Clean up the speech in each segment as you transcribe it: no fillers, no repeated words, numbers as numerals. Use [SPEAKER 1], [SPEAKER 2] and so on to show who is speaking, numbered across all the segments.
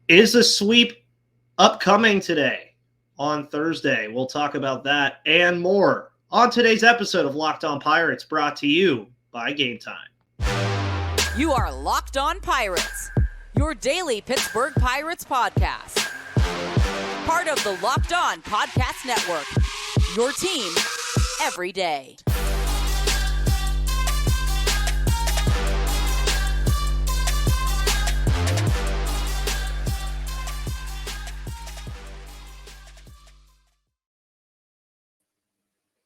[SPEAKER 1] Is a sweep upcoming today on Thursday? We'll talk about that and more on today's episode of Locked On Pirates, brought to you by Game Time.
[SPEAKER 2] You are Locked On Pirates, your daily Pittsburgh Pirates podcast. Part of the Locked On Podcast Network, your team every day.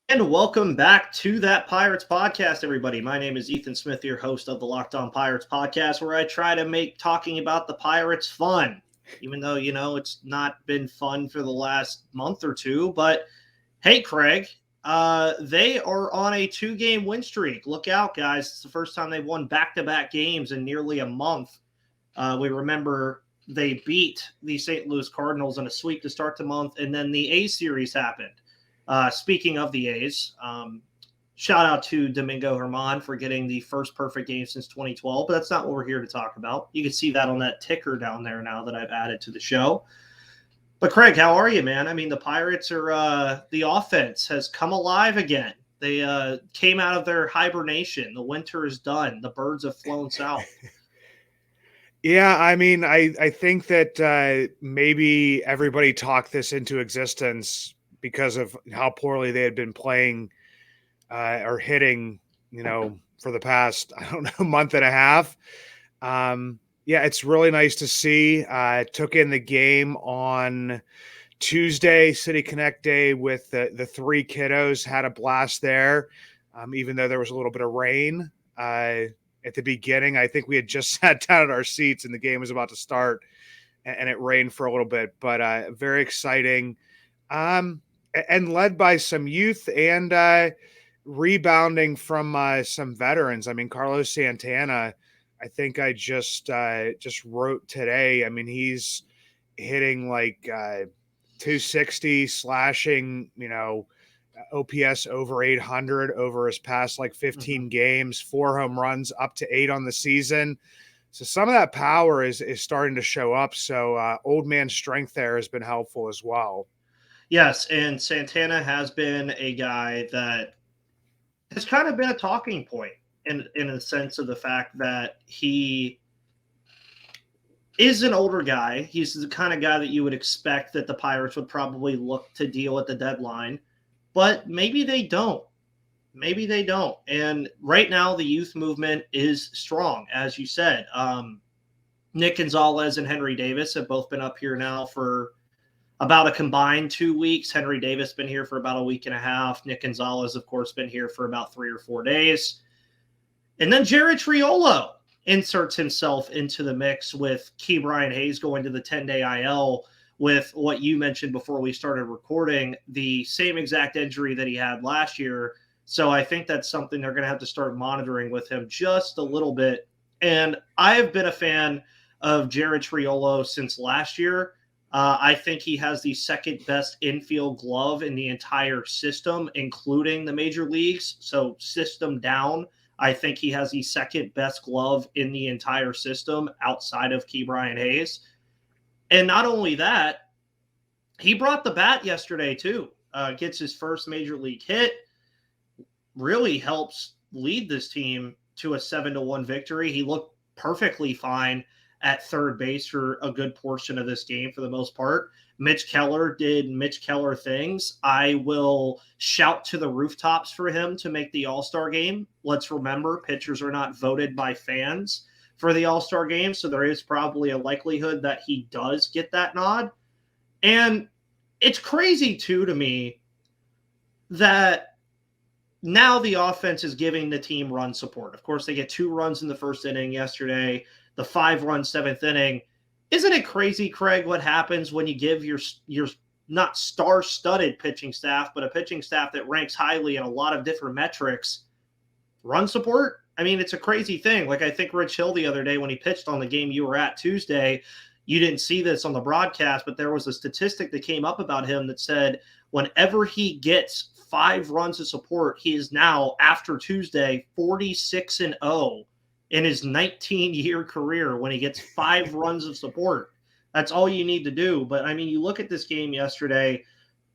[SPEAKER 1] And welcome back to that Pirates podcast, everybody. My name is Ethan Smith, your host of the Locked On Pirates podcast, where I try to make talking about the Pirates fun, even though, it's not been fun for the last month or two. But hey, Craig, they are on a 2-game win streak. Look out, guys. It's the first time they've won back-to-back games in nearly a month. We remember they beat the St. Louis Cardinals in a sweep to start the month, and then the A series happened. Speaking of the A's, shout out to Domingo Germán for getting the first perfect game since 2012, but that's not what we're here to talk about. You can see that on that ticker down there now that I've added to the show. But Craig, how are you, man? I mean, the Pirates are the offense has come alive again. They came out of their hibernation. The winter is done. The birds have flown south.
[SPEAKER 3] Yeah, I mean, I think that maybe everybody talked this into existence because of how poorly they had been playing or hitting, for the past, month and a half. Yeah, it's really nice to see. Took in the game on Tuesday, City Connect Day with the three kiddos, had a blast there, even though there was a little bit of rain at the beginning. I think we had just sat down at our seats and the game was about to start and it rained for a little bit, but very exciting. And led by some youth and rebounding from some veterans. I mean, Carlos Santana, I think I just wrote today. I mean, he's hitting like 260, slashing, OPS over 800 over his past like 15 games, 4 home runs, up to 8 on the season. So some of that power is starting to show up. So old man strength there has been helpful as well.
[SPEAKER 1] Yes, and Santana has been a guy that has kind of been a talking point in a sense of the fact that he is an older guy. He's the kind of guy that you would expect that the Pirates would probably look to deal at the deadline, but maybe they don't. Maybe they don't. And right now the youth movement is strong, as you said. Nick Gonzalez and Henry Davis have both been up here now for about a combined 2 weeks. Henry Davis been here for about a week and a half. Nick Gonzalez, of course, been here for about 3 or 4 days. And then Jared Triolo inserts himself into the mix with Bryan Hayes going to the 10-day IL with what you mentioned before we started recording, the same exact injury that he had last year. So I think that's something they're going to have to start monitoring with him just a little bit. And I have been a fan of Jared Triolo since last year. I think he has the second best infield glove in the entire system, including the major leagues. So system down, I think he has the second best glove in the entire system outside of Bryan Hayes. And not only that, he brought the bat yesterday too. Gets his first major league hit, really helps lead this team to a 7-1 victory. He looked perfectly fine at third base for a good portion of this game for the most part. Mitch Keller did Mitch Keller things. I will shout to the rooftops for him to make the All-Star game. Let's remember, pitchers are not voted by fans for the All-Star game, so there is probably a likelihood that he does get that nod. And it's crazy, too, to me that now the offense is giving the team run support. Of course, they get 2 runs in the first inning yesterday, the 5-run 7th inning. Isn't it crazy, Craig, what happens when you give your not star-studded pitching staff, but a pitching staff that ranks highly in a lot of different metrics, run support? I mean, it's a crazy thing. Like, I think Rich Hill the other day when he pitched on the game you were at Tuesday, you didn't see this on the broadcast, but there was a statistic that came up about him that said whenever he gets 5 runs of support, he is now, after Tuesday, 46-0 in his 19-year career when he gets 5 runs of support. That's all you need to do. But I mean, you look at this game yesterday,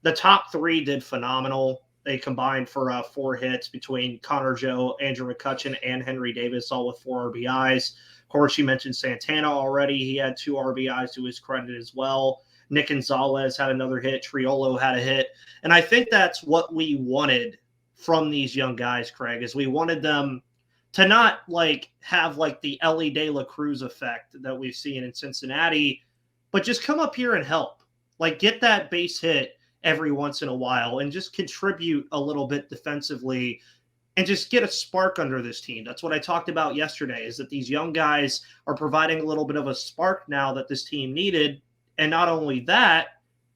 [SPEAKER 1] the top three did phenomenal. They combined for 4 hits between Connor Joe, Andrew McCutchen, and Henry Davis, all with 4 RBIs. Of course, you mentioned Santana already. He had 2 RBIs to his credit as well. Nick Gonzalez had another hit. Triolo had a hit. And I think that's what we wanted from these young guys, Craig, is we wanted them to not have the Ellie De La Cruz effect that we've seen in Cincinnati, but just come up here and help. Get that base hit every once in a while and just contribute a little bit defensively and just get a spark under this team. That's what I talked about yesterday, is that these young guys are providing a little bit of a spark now that this team needed. And not only that,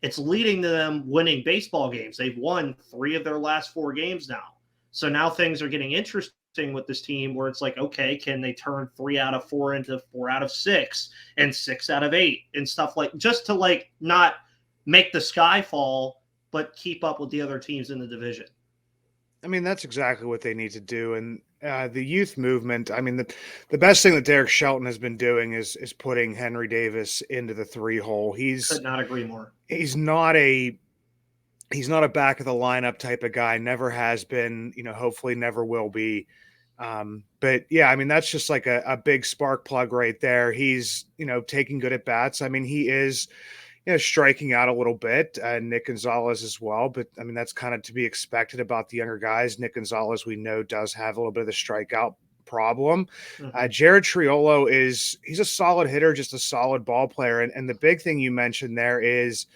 [SPEAKER 1] it's leading to them winning baseball games. They've won 3 of their last 4 games now. So now things are getting interesting with this team where it's okay, can they turn 3 out of 4 into 4 out of 6 and 6 out of 8 and stuff just to not make the sky fall, but keep up with the other teams in the division.
[SPEAKER 3] I mean, that's exactly what they need to do. And the youth movement, I mean, the best thing that Derek Shelton has been doing is putting Henry Davis into the 3 hole.
[SPEAKER 1] Could not agree more.
[SPEAKER 3] He's not a back of the lineup type of guy. Never has been, hopefully never will be. But yeah, I mean, that's just a big spark plug right there. He's, taking good at bats. I mean, he is, striking out a little bit, Nick Gonzalez as well. But I mean, that's kind of to be expected about the younger guys. Nick Gonzalez, we know, does have a little bit of the strikeout problem.
[SPEAKER 1] Mm-hmm.
[SPEAKER 3] Jared Triolo he's a solid hitter, just a solid ball player. And the big thing you mentioned there is,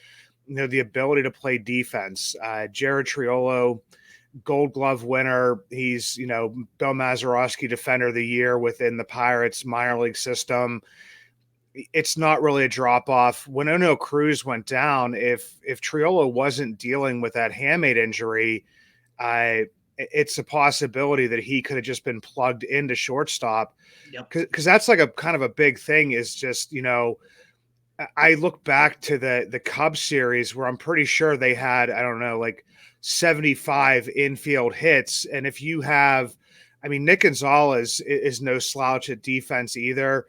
[SPEAKER 3] the ability to play defense. Jared Triolo, Gold Glove winner. He's, Bill Mazeroski Defender of the Year within the Pirates minor league system. It's not really a drop off. When Ono Cruz went down, if Triolo wasn't dealing with that hamate injury, it's a possibility that he could have just been plugged into shortstop.
[SPEAKER 1] Yep.
[SPEAKER 3] Because that's a kind of a big thing, is just, I look back to the Cubs series where I'm pretty sure they had, 75 infield hits. And if you have, Nick Gonzalez is no slouch at defense either.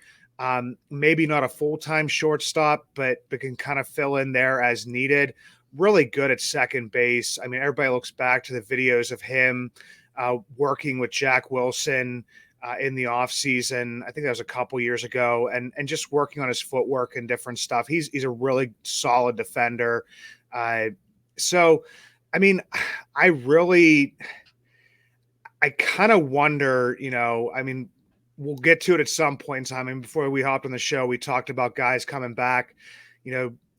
[SPEAKER 3] Maybe not a full-time shortstop, but can kind of fill in there as needed. Really good at second base. I mean, everybody looks back to the videos of him working with Jack Wilson in the offseason. I think that was a couple years ago, and just working on his footwork and different stuff. He's a really solid defender. So, I mean, I kind of wonder, we'll get to it at some point in time. And before we hopped on the show, we talked about guys coming back,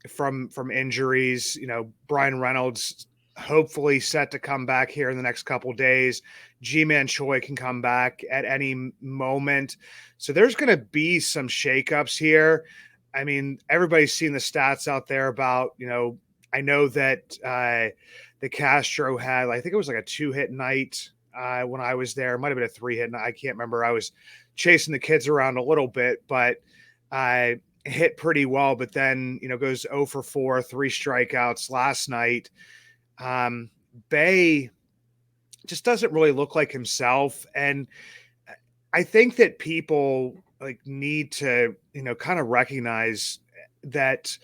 [SPEAKER 3] from injuries. Bryan Reynolds hopefully set to come back here in the next couple of days. G-Man Choi can come back at any moment. So there's going to be some shakeups here. I mean, everybody's seen the stats out there about, I know that the Castro had, I think it was a 2-hit night when I was there. It might have been a 3-hit night. I can't remember. I was chasing the kids around a little bit, but I hit pretty well. But then, goes 0 for 4, 3 strikeouts last night. Bay just doesn't really look like himself. And I think that people need to, kind of recognize that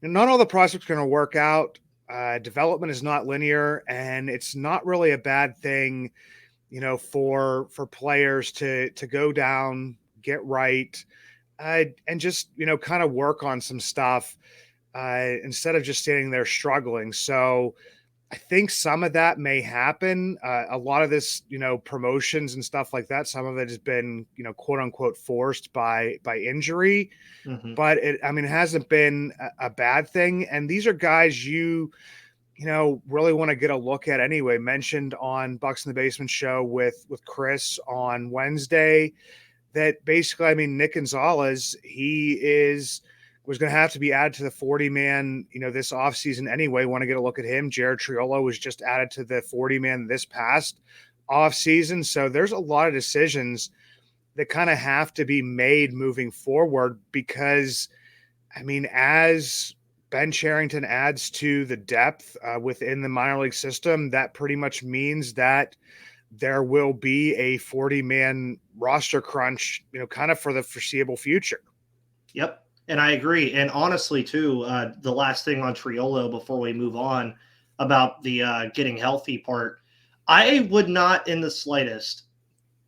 [SPEAKER 3] not all the prospects are going to work out. Development is not linear, and it's not really a bad thing, for players to go down, get right, and just, kind of work on some stuff instead of just standing there struggling. So I think some of that may happen. A lot of this, promotions and stuff like that, some of it has been, quote unquote, forced by injury, but it hasn't been a bad thing. And these are guys you really want to get a look at anyway. Mentioned on Bucks in the Basement show with Chris on Wednesday that basically, Nick Gonzalez, was going to have to be added to the 40-man, this offseason anyway. Want to get a look at him. Jared Triolo was just added to the 40-man this past offseason. So there's a lot of decisions that kind of have to be made moving forward because, as Ben Cherington adds to the depth within the minor league system, that pretty much means that there will be a 40-man roster crunch, kind of for the foreseeable future.
[SPEAKER 1] Yep. And I agree. And honestly, too, the last thing on Triolo before we move on about the getting healthy part, I would not in the slightest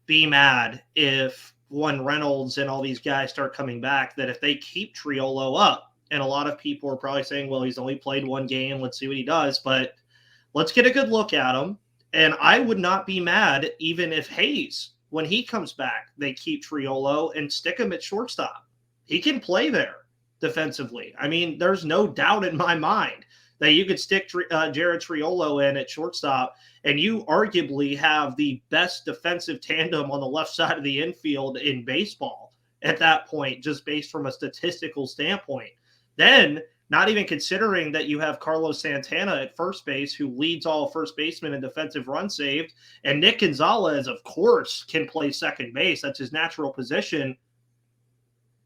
[SPEAKER 1] be mad if when Reynolds and all these guys start coming back, that if they keep Triolo up, and a lot of people are probably saying, well, he's only played one game. Let's see what he does. But let's get a good look at him. And I would not be mad even if Hayes, when he comes back, they keep Triolo and stick him at shortstop. He can play there defensively. I mean, there's no doubt in my mind that you could stick Jared Triolo in at shortstop, and you arguably have the best defensive tandem on the left side of the infield in baseball at that point, just based from a statistical standpoint. Then, not even considering that you have Carlos Santana at first base, who leads all first basemen in defensive runs saved, and Nick Gonzalez, of course, can play second base. That's his natural position.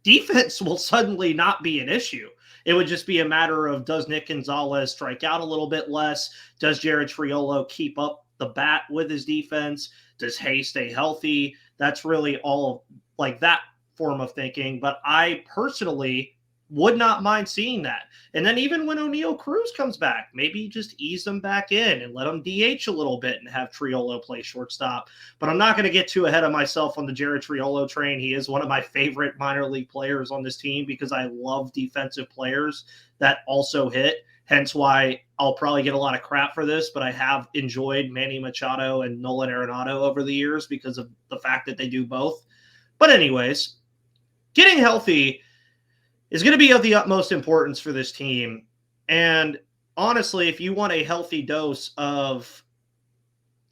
[SPEAKER 1] Defense will suddenly not be an issue. It would just be a matter of, does Nick Gonzalez strike out a little bit less? Does Jared Triolo keep up the bat with his defense? Does Hayes stay healthy? That's really all like that form of thinking. But I personally would not mind seeing that. And then even when O'Neal Cruz comes back, maybe just ease them back in and let them DH a little bit and have Triolo play shortstop. But I'm not going to get too ahead of myself on the Jared Triolo train. He is one of my favorite minor league players on this team because I love defensive players that also hit. Hence why I'll probably get a lot of crap for this, but I have enjoyed Manny Machado and Nolan Arenado over the years because of the fact that they do both. But anyways, getting healthy is going to be of the utmost importance for this team. And honestly, if you want a healthy dose of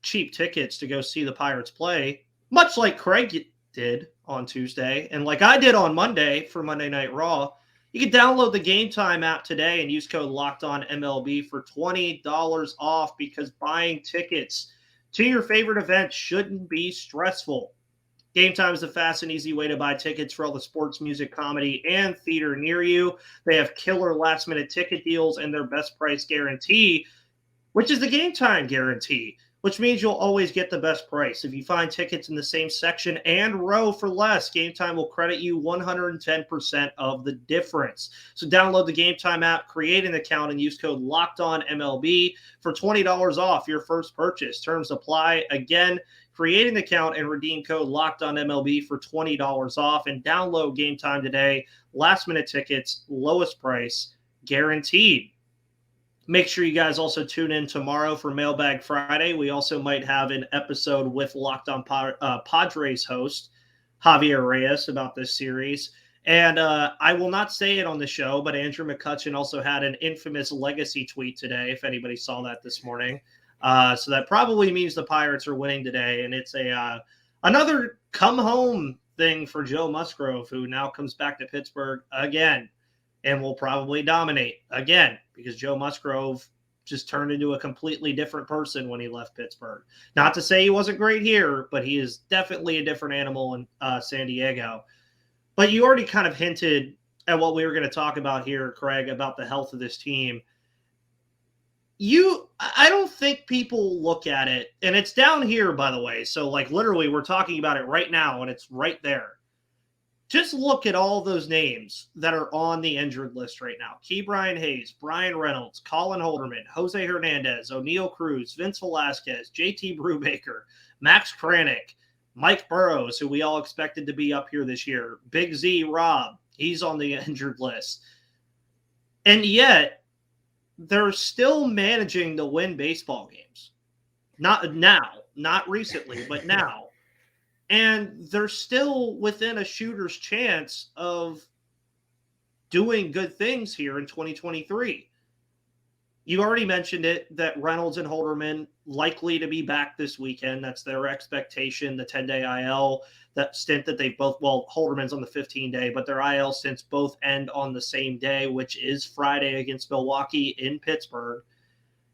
[SPEAKER 1] cheap tickets to go see the Pirates play, much like Craig did on Tuesday, and like I did on Monday for Monday Night Raw, you can download the Game Time app today and use code LOCKEDONMLB for $20 off, because buying tickets to your favorite event shouldn't be stressful. Game Time is a fast and easy way to buy tickets for all the sports, music, comedy, and theater near you. They have killer last-minute ticket deals and their best price guarantee, which is the Game Time guarantee, which means you'll always get the best price. If you find tickets in the same section and row for less, Game Time will credit you 110% of the difference. So download the Game Time app, create an account, and use code LOCKEDONMLB for $20 off your first purchase. Terms apply. Again, create an account and redeem code LOCKEDONMLB for $20 off, and download Game Time today. Last-minute tickets, lowest price, guaranteed. Make sure you guys also tune in tomorrow for Mailbag Friday. We also might have an episode with Locked On Padres host Javier Reyes about this series. And I will not say it on the show, but Andrew McCutcheon also had an infamous legacy tweet today, if anybody saw that this morning. So that probably means the Pirates are winning today. And it's another come home thing for Joe Musgrove, who now comes back to Pittsburgh again and will probably dominate again, because Joe Musgrove just turned into a completely different person when he left Pittsburgh. Not to say he wasn't great here, but he is definitely a different animal in San Diego. But you already kind of hinted at what we were going to talk about here, Craig, about the health of this team. I don't think people look at it, and it's down here, by the way. So, like, literally, we're talking about it right now, and it's right there. Just look at all those names that are on the injured list right now. Brian Hayes, Bryan Reynolds, Colin Holderman, Jose Hernandez, O'Neal Cruz, Vince Velasquez, JT Brubaker, Max Kranick, Mike Burrows, who we all expected to be up here this year, Big Z Rob, he's on the injured list. And yet, they're still managing to win baseball games. Not now, not recently, but now. And they're still within a shooter's chance of doing good things here in 2023. You already mentioned it, that Reynolds and Holderman likely to be back this weekend. That's their expectation. The 10-day IL, that stint that they both, well, Holderman's on the 15-day, but their IL stints both end on the same day, which is Friday against Milwaukee in Pittsburgh.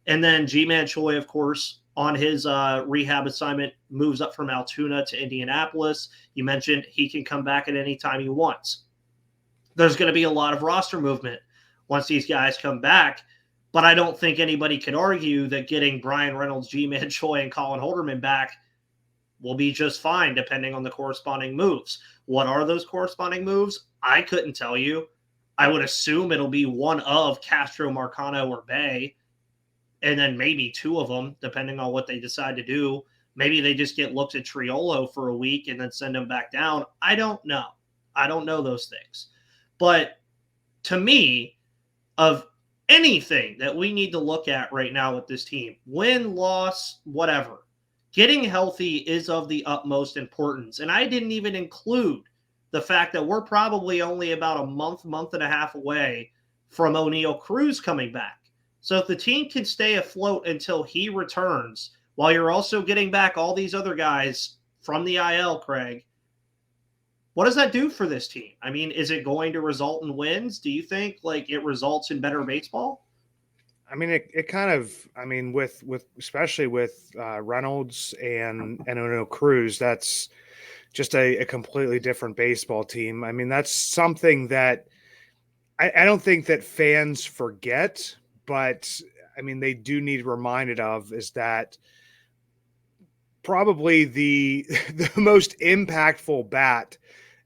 [SPEAKER 1] And then G-Man Choi, of course, on his rehab assignment, moves up from Altoona to Indianapolis. You mentioned he can come back at any time he wants. There's going to be a lot of roster movement once these guys come back, but I don't think anybody could argue that getting Bryan Reynolds, G-Man Choi, and Colin Holderman back will be just fine, depending on the corresponding moves. What are those corresponding moves? I couldn't tell you. I would assume it'll be one of Castro, Marcano, or Bay, and then maybe two of them, depending on what they decide to do. Maybe they just get looked at Triolo for a week and then send him back down. I don't know. I don't know those things. But to me, of anything that we need to look at right now with this team, win, loss, whatever, getting healthy is of the utmost importance. And I didn't even include the fact that we're probably only about a month and a half away from O'Neal Cruz coming back. So if the team can stay afloat until he returns, while you're also getting back all these other guys from the IL, Craig, what does that do for this team? I mean, is it going to result in wins? Do you think like it results in better baseball?
[SPEAKER 3] I mean, it kind of, I mean, with especially with Reynolds and O'Neal Cruz, that's just a completely different baseball team. I mean, that's something that I don't think that fans forget, but I mean, they do need reminded of is that probably the the most impactful bat,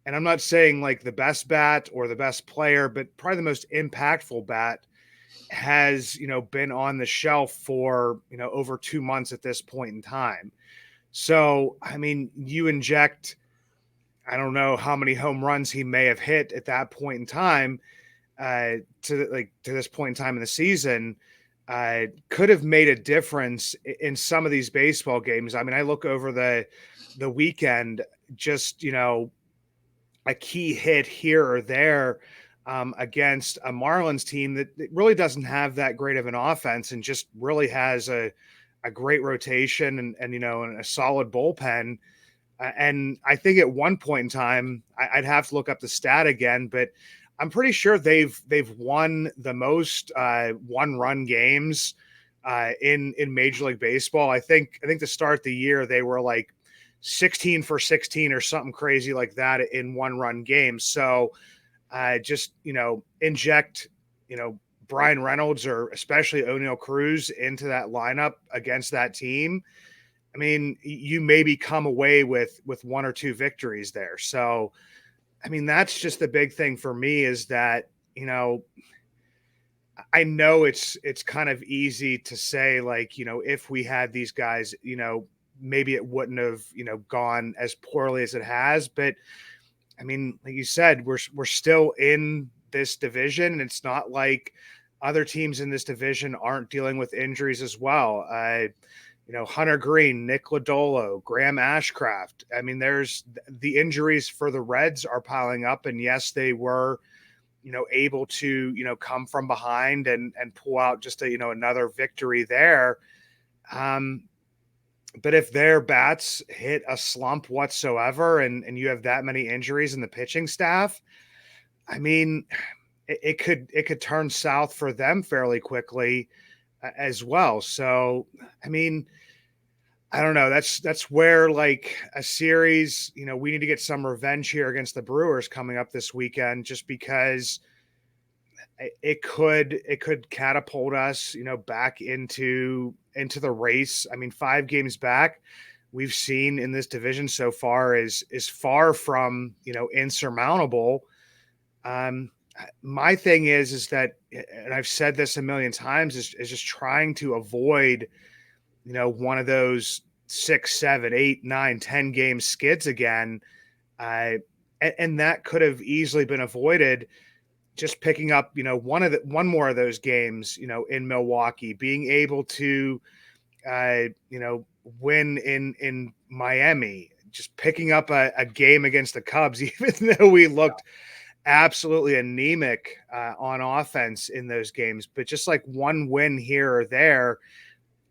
[SPEAKER 3] and I'm not saying like the best bat or the best player, but probably the most impactful bat has, been on the shelf for, over 2 months at this point in time. So, I mean, you inject, I don't know how many home runs he may have hit at that point in time, to this point in time in the season, could have made a difference in some of these baseball games. I mean, I look over the weekend, just, a key hit here or there against a Marlins team that really doesn't have that great of an offense and just really has a great rotation and and a solid bullpen. And I think at one point in time, I'd have to look up the stat again, but I'm pretty sure they've won the most one-run games in Major League Baseball. I think to start the year they were like 16 for 16 or something crazy like that in one-run games. So just inject Bryan Reynolds or especially O'Neal Cruz into that lineup against that team. I mean, you maybe come away with one or two victories there. So, I mean, that's just the big thing for me is that, I know it's kind of easy to say like, if we had these guys, maybe it wouldn't have, gone as poorly as it has. But I mean, like you said, we're still in this division, and it's not like other teams in this division aren't dealing with injuries as well. Hunter Green, Nick Lodolo, Graham Ashcraft. I mean, there's the injuries for the Reds are piling up, and yes, they were, able to, come from behind and pull out just another victory there. But if their bats hit a slump whatsoever and you have that many injuries in the pitching staff, I mean, it could turn south for them fairly quickly as well. So, I mean, I don't know. That's where like a series, we need to get some revenge here against the Brewers coming up this weekend, just because it could catapult us, back into the race. I mean, 5 games back, we've seen in this division so far is far from, insurmountable. My thing is that, and I've said this a million times, is just trying to avoid, one of those 6, 7, 8, 9, 10 game skids again. And that could have easily been avoided just picking up, one more of those games, in Milwaukee, being able to, win in Miami, just picking up a game against the Cubs, even though we looked absolutely anemic on offense in those games. But just like one win here or there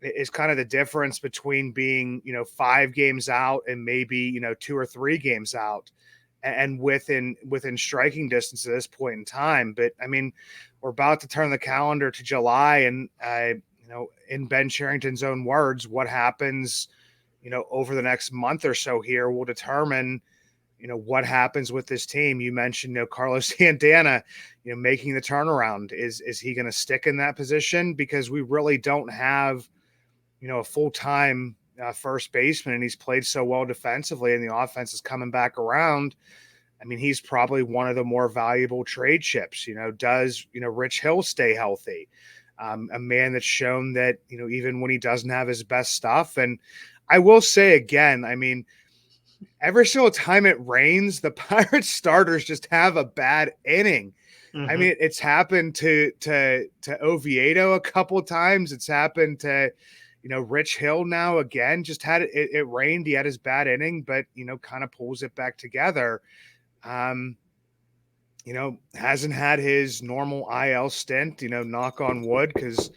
[SPEAKER 3] is kind of the difference between being, 5 games out and maybe, 2 or 3 games out and within striking distance at this point in time. But I mean, we're about to turn the calendar to July, and in Ben Cherington's own words, what happens, over the next month or so here will determine, what happens with this team. You mentioned, Carlos Santana, making the turnaround. Is he going to stick in that position? Because we really don't have, a full-time first baseman, and he's played so well defensively, and the offense is coming back around. I mean, he's probably one of the more valuable trade chips. Does Rich Hill stay healthy? A man that's shown that, even when he doesn't have his best stuff. And I will say again, I mean, every single time it rains, the Pirates starters just have a bad inning. I mean, it's happened to Oviedo a couple of times. It's happened to, Rich Hill now again. Just had it rained. He had his bad inning, but kind of pulls it back together. Hasn't had his normal IL stint. Knock on wood, because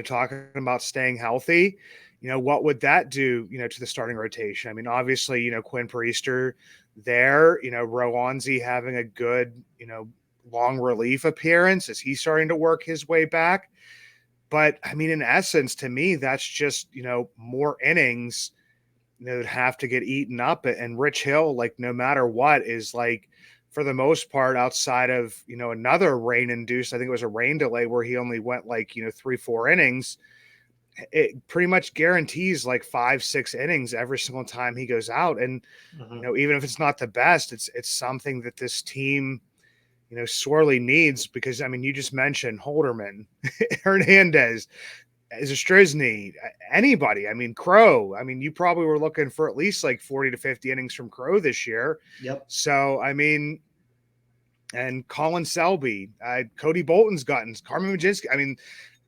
[SPEAKER 3] talking about staying healthy. What would that do? To the starting rotation. I mean, obviously, Quinn Priester there. Rowanzi having a good, long relief appearance as he's starting to work his way back. But I mean, in essence, to me, that's just, more innings, that have to get eaten up. And Rich Hill, like, no matter what, is like, for the most part, outside of, another rain induced, I think it was a rain delay where he only went like, 3-4 innings. It pretty much guarantees like 5-6 innings every single time he goes out. And, even if it's not the best, it's something that this team, sorely needs, because, I mean, you just mentioned Holderman, Hernandez, Zastrizny, anybody. I mean, Crow. I mean, you probably were looking for at least like 40 to 50 innings from Crow this year.
[SPEAKER 1] Yep.
[SPEAKER 3] So, I mean, and Colin Selby, Cody Bolton's gotten, Carmen Majinski. I mean,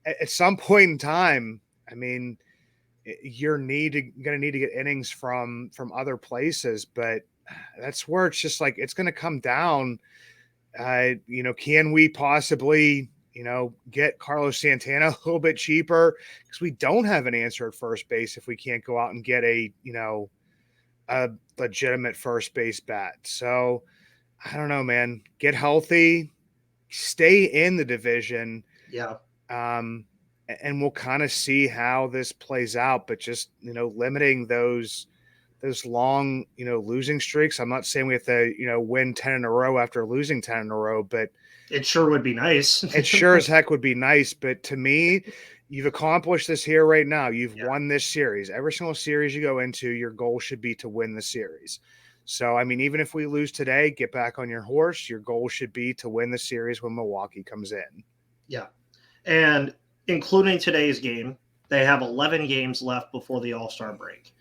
[SPEAKER 3] at some point in time, I mean, you're going to need to get innings from other places, but that's where it's just like, it's going to come down. Can we possibly, get Carlos Santana a little bit cheaper? Because we don't have an answer at first base if we can't go out and get a legitimate first base bat. So I don't know, man. Get healthy, stay in the division.
[SPEAKER 1] Yeah.
[SPEAKER 3] And we'll kind of see how this plays out, but just, limiting those long, losing streaks. I'm not saying we have to, win 10 in a row after losing 10 in a row, but
[SPEAKER 1] it sure would be nice.
[SPEAKER 3] It sure as heck would be nice. But to me, you've accomplished this here right now. You've won this series. Every single series you go into, your goal should be to win the series. So, I mean, even if we lose today, get back on your horse. Your goal should be to win the series when Milwaukee comes in.
[SPEAKER 1] Yeah. And including today's game, they have 11 games left before the All-Star break.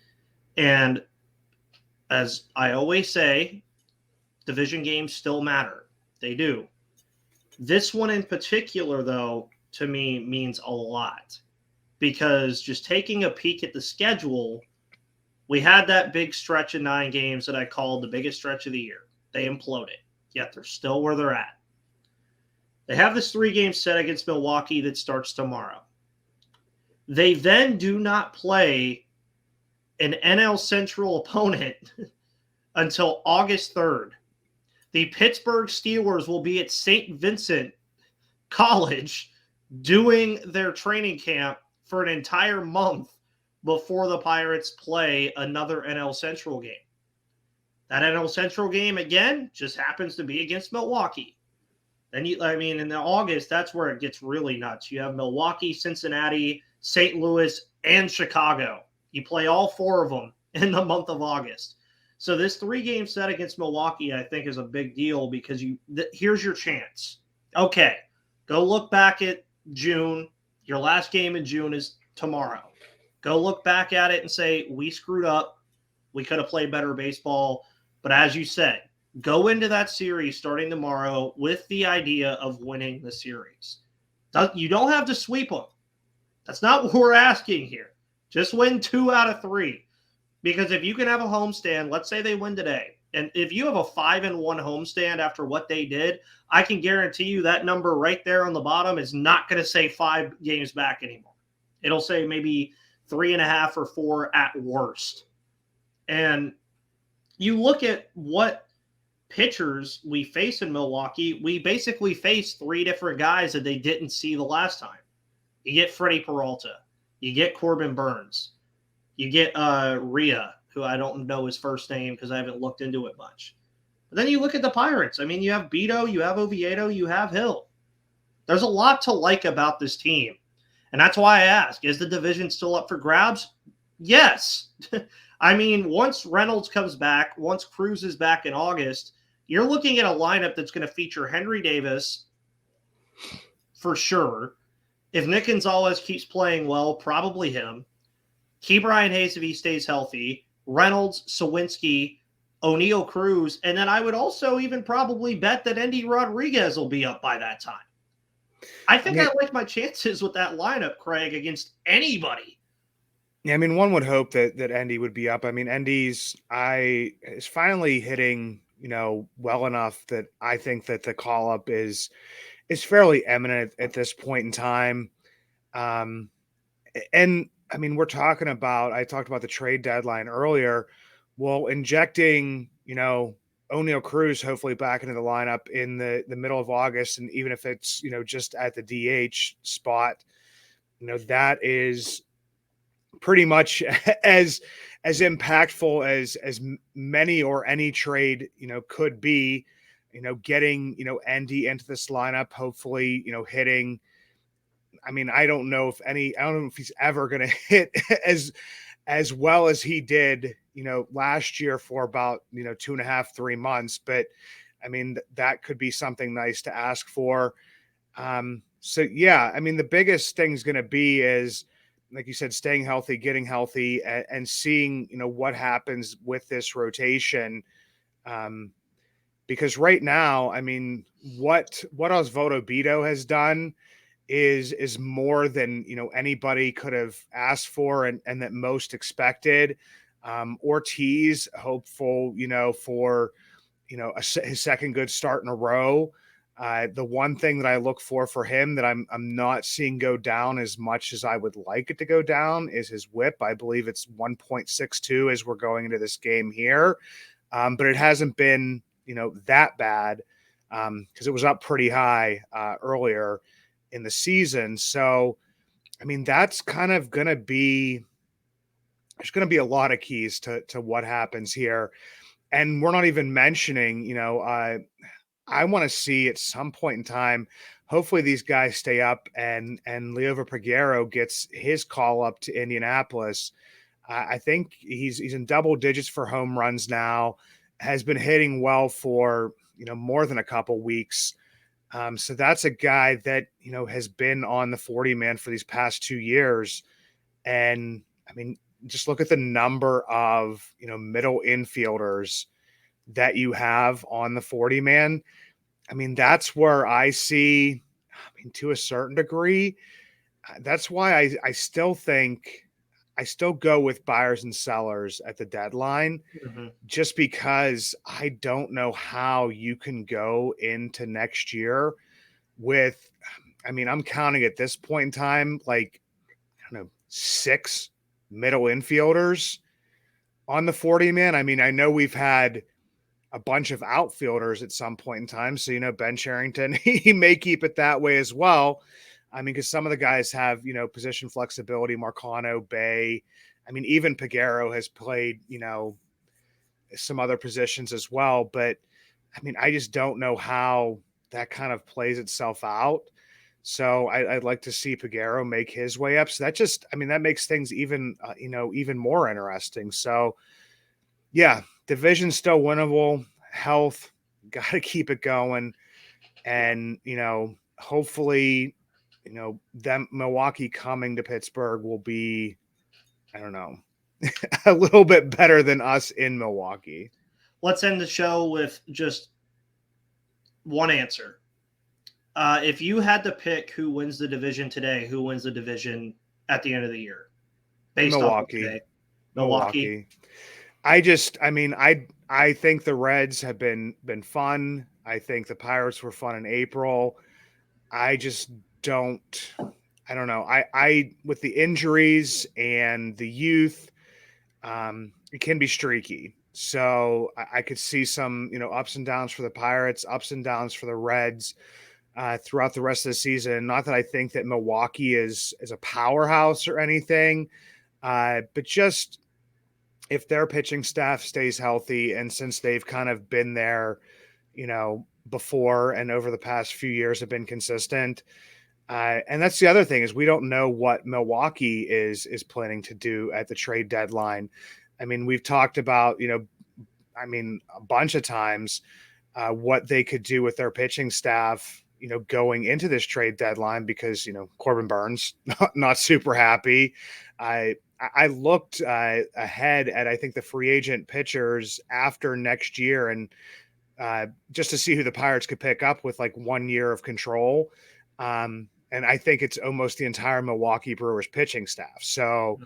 [SPEAKER 1] And as I always say, division games still matter. They do. This one in particular, though, to me means a lot, because just taking a peek at the schedule, we had that big stretch of 9 games that I called the biggest stretch of the year. They imploded, yet they're still where they're at. They have this 3-game set against Milwaukee that starts tomorrow. They then do not play an NL Central opponent until August 3rd. The Pittsburgh Steelers will be at St. Vincent College doing their training camp for an entire month before the Pirates play another NL Central game. That NL Central game, again, just happens to be against Milwaukee. Then, in August, that's where it gets really nuts. You have Milwaukee, Cincinnati, St. Louis, and Chicago. You play all 4 of them in the month of August. So this 3-game set against Milwaukee, I think, is a big deal, because here's your chance. Okay, go look back at June. Your last game in June is tomorrow. Go look back at it and say, we screwed up. We could have played better baseball. But as you said, go into that series starting tomorrow with the idea of winning the series. You don't have to sweep them. That's not what we're asking here. Just win 2 out of 3. Because if you can have a homestand, let's say they win today, and if you have a 5-1 homestand after what they did, I can guarantee you that number right there on the bottom is not going to say 5 games back anymore. It'll say maybe 3.5 or 4 at worst. And you look at what pitchers we face in Milwaukee, we basically face 3 different guys that they didn't see the last time. You get Freddie Peralta. You get Corbin Burns. You get Rhea, who I don't know his first name because I haven't looked into it much. But then you look at the Pirates. I mean, you have Beto, you have Oviedo, you have Hill. There's a lot to like about this team. And that's why I ask, is the division still up for grabs? Yes. I mean, once Reynolds comes back, once Cruz is back in August, You're looking at a lineup that's going to feature Henry Davis for sure. If Nick Gonzalez keeps playing well, probably him. Bryan Hayes if he stays healthy. Reynolds, Sawinski, O'Neal Cruz, and then I would also even probably bet that Endy Rodriguez will be up by that time. I think I like my chances with that lineup, Craig, against anybody.
[SPEAKER 3] Yeah, I mean, one would hope that Endy would be up. I mean, is finally hitting, well enough that I think that the call up is fairly imminent at this point in time. And I mean, I talked about the trade deadline earlier. Well, injecting, O'Neal Cruz hopefully back into the lineup in the middle of August, and even if it's, just at the DH spot, that is pretty much as impactful as many or any trade, could be, getting, Endy into this lineup, hopefully, hitting. I mean, I don't know if he's ever going to hit as well as he did, last year for about, 2.5, 3 months. But I mean, that could be something nice to ask for. So yeah, I mean, the biggest thing's going to be is, like you said, staying healthy, getting healthy, and seeing, what happens with this rotation. Because right now, I mean, what Osvaldo Bido has done is more than, anybody could have asked for and that most expected. Ortiz, hopeful, for, his second good start in a row. The one thing that I look for him that I'm not seeing go down as much as I would like it to go down is his whip. I believe it's 1.62 as we're going into this game here. But it hasn't been, that bad because it was up pretty high earlier in the season. So, I mean, that's kind of going to be, there's going to be a lot of keys to what happens here. And we're not even mentioning, I want to see at some point in time, hopefully these guys stay up and Liover Peguero gets his call up to Indianapolis. I think he's in double digits for home runs now, has been hitting well for, more than a couple weeks. So that's a guy that, has been on the 40 man for these past 2 years. And I mean, just look at the number of, middle infielders that you have on the 40 man. I mean, that's where I see, to a certain degree, that's why I still think I still go with buyers and sellers at the deadline, just because I don't know how you can go into next year with, I'm counting at this point in time, like, I don't know, 6 middle infielders on the 40 man. I mean, I know we've had a bunch of outfielders at some point in time. So, Ben Cherington, he may keep it that way as well. I mean, because some of the guys have, position flexibility, Marcano, Bay. I mean, even Peguero has played, some other positions as well. But, I mean, I just don't know how that kind of plays itself out. So I'd like to see Peguero make his way up. So that makes things even, even more interesting. So, yeah, division's still winnable. Health, got to keep it going. And, hopefully, them Milwaukee coming to Pittsburgh will be, I don't know, a little bit better than us in Milwaukee.
[SPEAKER 1] Let's end the show with just one answer. If you had to pick who wins the division today, who wins the division at the end of the year? Based
[SPEAKER 3] Milwaukee.
[SPEAKER 1] off of today. Milwaukee.
[SPEAKER 3] I think the Reds have been fun. I think the Pirates were fun in April. I don't know. I with the injuries and the youth, it can be streaky. So I could see some, ups and downs for the Pirates, ups and downs for the Reds throughout the rest of the season. Not that I think that Milwaukee is a powerhouse or anything, but just if their pitching staff stays healthy, and since they've kind of been there, before and over the past few years have been consistent. And that's the other thing is we don't know what Milwaukee is planning to do at the trade deadline. I mean, we've talked about, a bunch of times what they could do with their pitching staff, going into this trade deadline, because, Corbin Burns, not super happy. I looked ahead at, I think, the free agent pitchers after next year, and just to see who the Pirates could pick up with like 1 year of control. And I think it's almost the entire Milwaukee Brewers pitching staff. So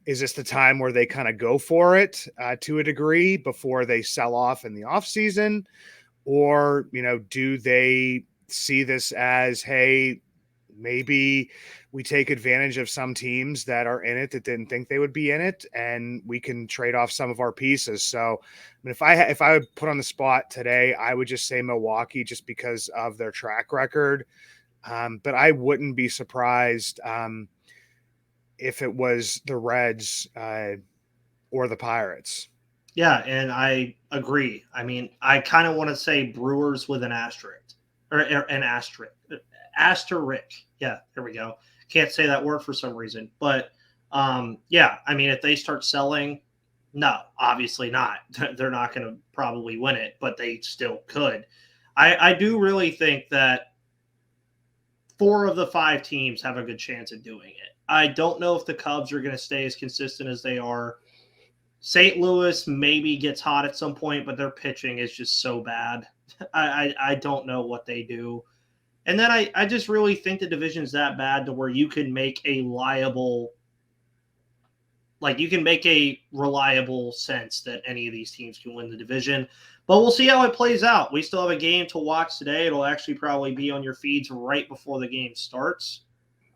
[SPEAKER 3] is this the time where they kind of go for it to a degree before they sell off in the offseason? Or, do they see this as, hey, maybe we take advantage of some teams that are in it that didn't think they would be in it, and we can trade off some of our pieces. So, I mean, if I would put on the spot today, I would just say Milwaukee, just because of their track record. But I wouldn't be surprised if it was the Reds or the Pirates.
[SPEAKER 1] Yeah, and I agree. I mean, I kind of want to say Brewers with an asterisk, or an asterisk. Yeah, there we go. Can't say that word for some reason. But, yeah, I mean, if they start selling, no, obviously not. They're not going to probably win it, but they still could. I do really think that 4 of the 5 teams have a good chance of doing it. I don't know if the Cubs are going to stay as consistent as they are. St. Louis maybe gets hot at some point, but their pitching is just so bad. I don't know what they do. And then I just really think the division's that bad to where you can make a reliable sense that any of these teams can win the division. But we'll see how it plays out. We still have a game to watch today. It'll actually probably be on your feeds right before the game starts.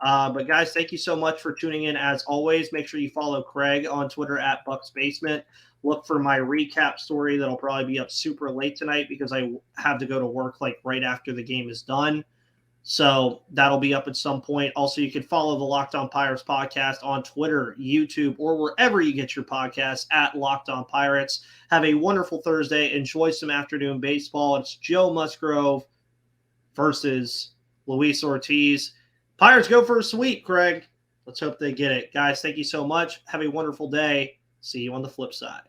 [SPEAKER 1] But guys, thank you so much for tuning in. As always, make sure you follow Craig on Twitter at Bucks Basement. Look for my recap story that'll probably be up super late tonight because I have to go to work like right after the game is done. So that'll be up at some point. Also, you can follow the Locked On Pirates podcast on Twitter, YouTube, or wherever you get your podcasts at Locked On Pirates. Have a wonderful Thursday. Enjoy some afternoon baseball. It's Joe Musgrove versus Luis Ortiz. Pirates go for a sweep, Craig. Let's hope they get it. Guys, thank you so much. Have a wonderful day. See you on the flip side.